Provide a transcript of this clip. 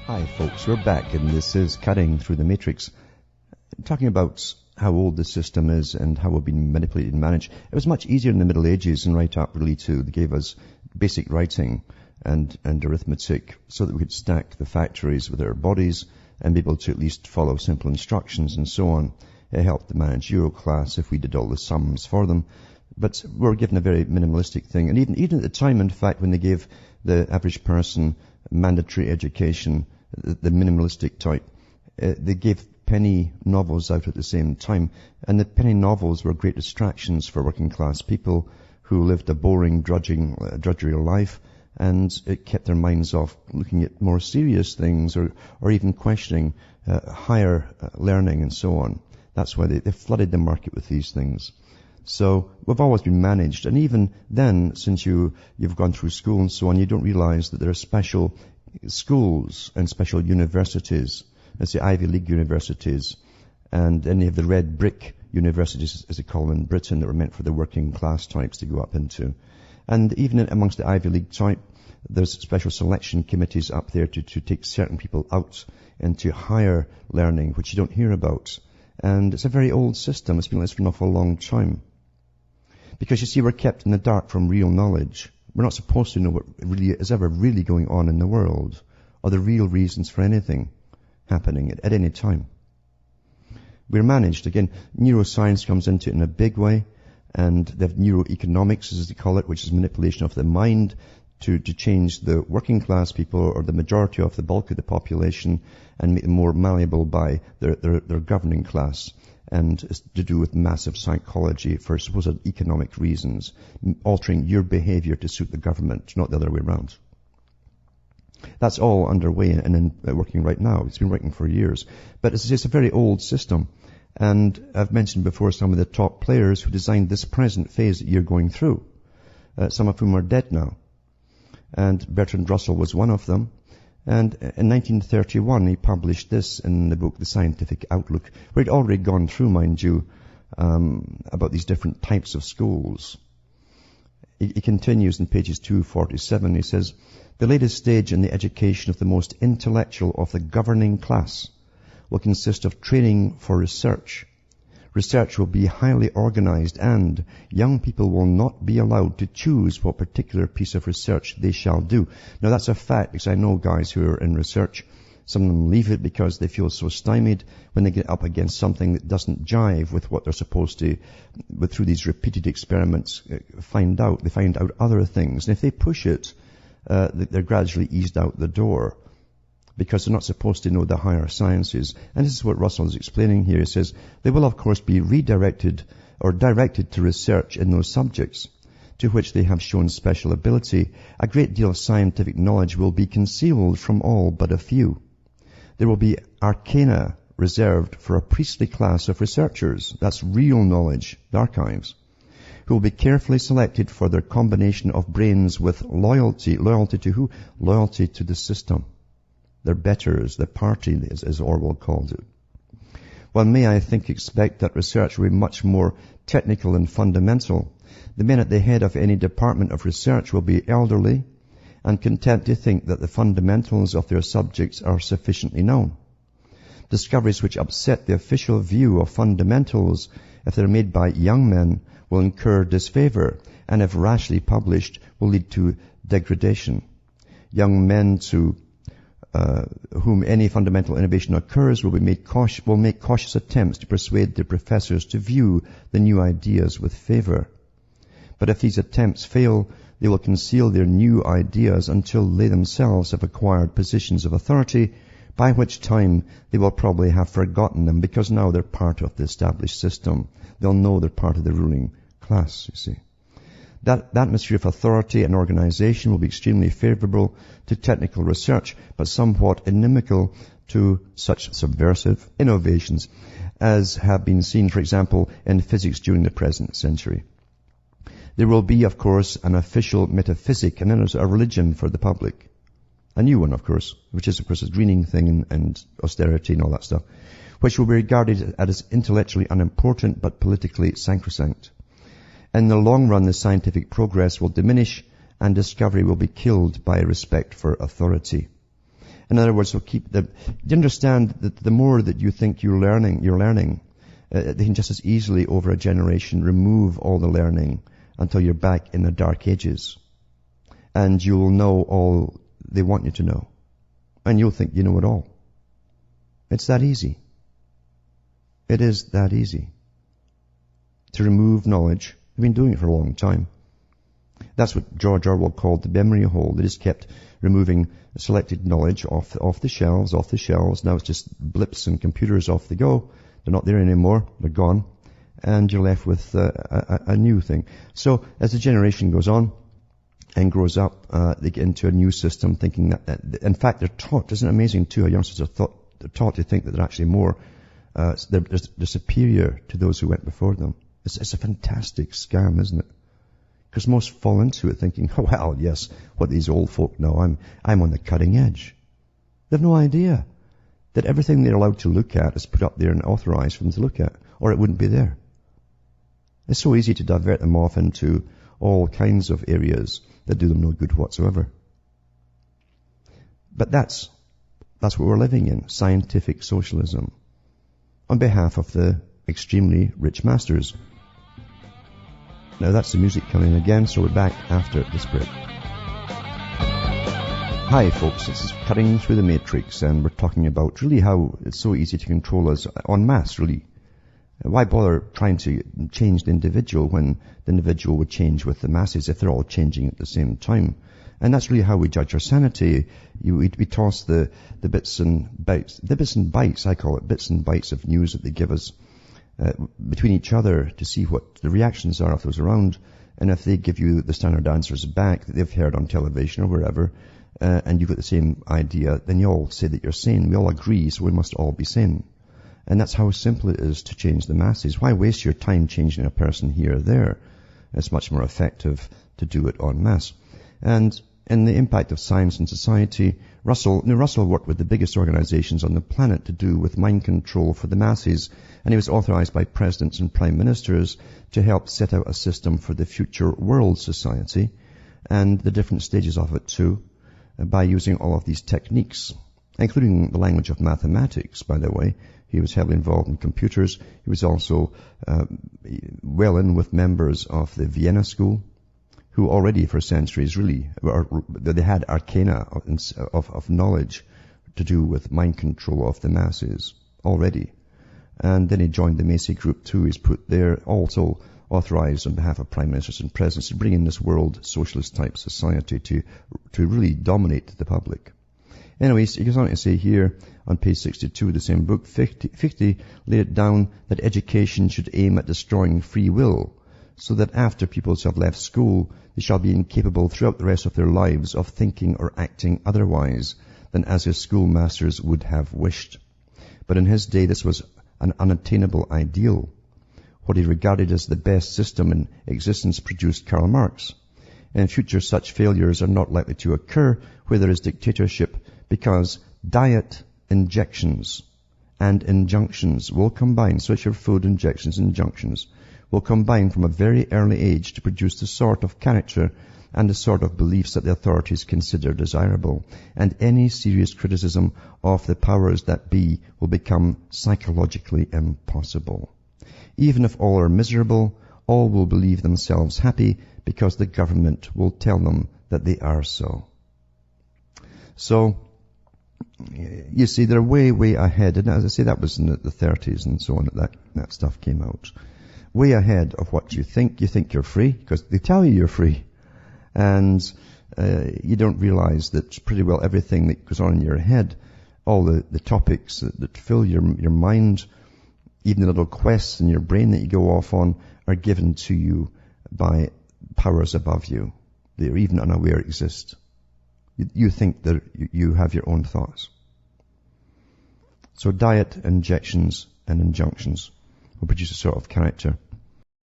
Hi folks, we're back and this is Cutting Through the Matrix, talking about how old the system is and how we've been manipulated and managed. It was much easier in the Middle Ages and right up really to, they gave us basic writing and arithmetic so that we could stack the factories with our bodies and be able to at least follow simple instructions and so on. It helped the managerial class if we did all the sums for them. But we're given a very minimalistic thing. And even at the time, in fact, when they gave the average person mandatory education, the minimalistic type, they gave penny novels out at the same time. And the penny novels were great distractions for working class people who lived a boring, drudgery life. And it kept their minds off looking at more serious things or even questioning higher learning and so on. That's why they flooded the market with these things. So we've always been managed. And even then, since you've gone through school and so on, you don't realize that there are special schools and special universities. Let's say Ivy League universities. And then you have the red brick universities, as they call them in Britain, that were meant for the working class types to go up into. And even amongst the Ivy League type, there's special selection committees up there to take certain people out into higher learning, which you don't hear about. And it's a very old system. It's been like this for an awful long time. Because you see, we're kept in the dark from real knowledge. We're not supposed to know what really is ever really going on in the world or the real reasons for anything happening at any time. We're managed. Again, neuroscience comes into it in a big way, and they have neuroeconomics, as they call it, which is manipulation of the mind to change the working class people or the majority of the bulk of the population and make them more malleable by their governing class. And it's to do with massive psychology for supposed economic reasons, altering your behavior to suit the government, not the other way around. That's all underway and working right now. It's been working for years. But it's a very old system. And I've mentioned before some of the top players who designed this present phase that you're going through, some of whom are dead now. And Bertrand Russell was one of them. And in 1931, he published this in the book, The Scientific Outlook, where he'd already gone through, mind you, about these different types of schools. He continues in pages 247. He says, the latest stage in the education of the most intellectual of the governing class will consist of training for research. Research will be highly organized, and young people will not be allowed to choose what particular piece of research they shall do. Now that's a fact, because I know guys who are in research. Some of them leave it because they feel so stymied when they get up against something that doesn't jive with what they're supposed to, but through these repeated experiments, find out. They find out other things. And if they push it, they're gradually eased out the door, because they're not supposed to know the higher sciences. And this is what Russell is explaining here. He says, they will of course be redirected or directed to research in those subjects to which they have shown special ability. A great deal of scientific knowledge will be concealed from all but a few. There will be arcana reserved for a priestly class of researchers. That's real knowledge, the archives, who will be carefully selected for their combination of brains with loyalty. Loyalty to who? Loyalty to the system. Their betters, the party, as Orwell called it. One may, I think, expect that research will be much more technical and fundamental. The men at the head of any department of research will be elderly and content to think that the fundamentals of their subjects are sufficiently known. Discoveries which upset the official view of fundamentals, if they're made by young men, will incur disfavor, and if rashly published, will lead to degradation. Young men to whom any fundamental innovation occurs will make cautious attempts to persuade their professors to view the new ideas with favor. But if these attempts fail, they will conceal their new ideas until they themselves have acquired positions of authority, by which time they will probably have forgotten them, because now they're part of the established system. They'll know they're part of the ruling class, you see. That atmosphere of authority and organization will be extremely favorable to technical research, but somewhat inimical to such subversive innovations as have been seen, for example, in physics during the present century. There will be, of course, an official metaphysic, and then there's a religion for the public. A new one, of course, which is, of course, a greening thing and austerity and all that stuff, which will be regarded as intellectually unimportant but politically sacrosanct. In the long run, the scientific progress will diminish and discovery will be killed by respect for authority. In other words, you understand that the more that you think you're learning, they can just as easily over a generation remove all the learning until you're back in the dark ages. And you'll know all they want you to know. And you'll think you know it all. It's that easy. It is that easy to remove knowledge. They've been doing it for a long time. That's what George Orwell called the memory hole. They just kept removing selected knowledge off the shelves. Now it's just blips and computers off they go. They're not there anymore. They're gone. And you're left with a new thing. So as the generation goes on and grows up, they get into a new system thinking that in fact, they're taught, isn't it amazing too, how youngsters are they're taught to think that they're actually more, they're superior to those who went before them. It's a fantastic scam, isn't it? Because most fall into it thinking, oh, well, yes, what these old folk know, I'm on the cutting edge. They have no idea that everything they're allowed to look at is put up there and authorized for them to look at, or it wouldn't be there. It's so easy to divert them off into all kinds of areas that do them no good whatsoever. But that's what we're living in, scientific socialism, on behalf of the extremely rich masters. Now that's the music coming in again, so we're back after this break. Hi folks, this is Cutting Through the Matrix, and we're talking about really how it's so easy to control us en masse, really. Why bother trying to change the individual when the individual would change with the masses if they're all changing at the same time? And that's really how we judge our sanity. We toss the bits and bytes, I call it, bits and bytes of news that they give us between each other to see what the reactions are of those around. And if they give you the standard answers back that they've heard on television or wherever, and you've got the same idea, then you all say that you're sane. We all agree, so we must all be sane. And that's how simple it is to change the masses. Why waste your time changing a person here or there? It's much more effective to do it en masse. And in the impact of science and society, Russell worked with the biggest organizations on the planet to do with mind control for the masses, and he was authorized by presidents and prime ministers to help set out a system for the future world society and the different stages of it too, by using all of these techniques, including the language of mathematics, by the way. He was heavily involved in computers. He was also well in with members of the Vienna School, who already for centuries really, they had arcana of knowledge to do with mind control of the masses already. And then he joined the Macy Group too. He's put there, also authorized on behalf of prime ministers and presidents to bring in this world socialist type society to really dominate the public. Anyways, he goes on to say here on page 62 of the same book, Fichte laid it down that education should aim at destroying free will, so that after pupils have left school, they shall be incapable throughout the rest of their lives of thinking or acting otherwise than as his schoolmasters would have wished. But in his day, this was an unattainable ideal. What he regarded as the best system in existence produced Karl Marx. In future, such failures are not likely to occur where there is dictatorship, because diet injections and injunctions will combine, such as food injections and injunctions, will combine from a very early age to produce the sort of character and the sort of beliefs that the authorities consider desirable. And any serious criticism of the powers that be will become psychologically impossible. Even if all are miserable, all will believe themselves happy because the government will tell them that they are so. So, you see, they're way, way ahead. And as I say, that was in the 30s and so on, that stuff came out. Way ahead of what you think. You think you're free because they tell you you're free. And you don't realize that pretty well everything that goes on in your head, all the topics that fill your mind, even the little quests in your brain that you go off on, are given to you by powers above you. They're even unaware exist. You think that you have your own thoughts. So diet, injections, and injunctions will produce a sort of character.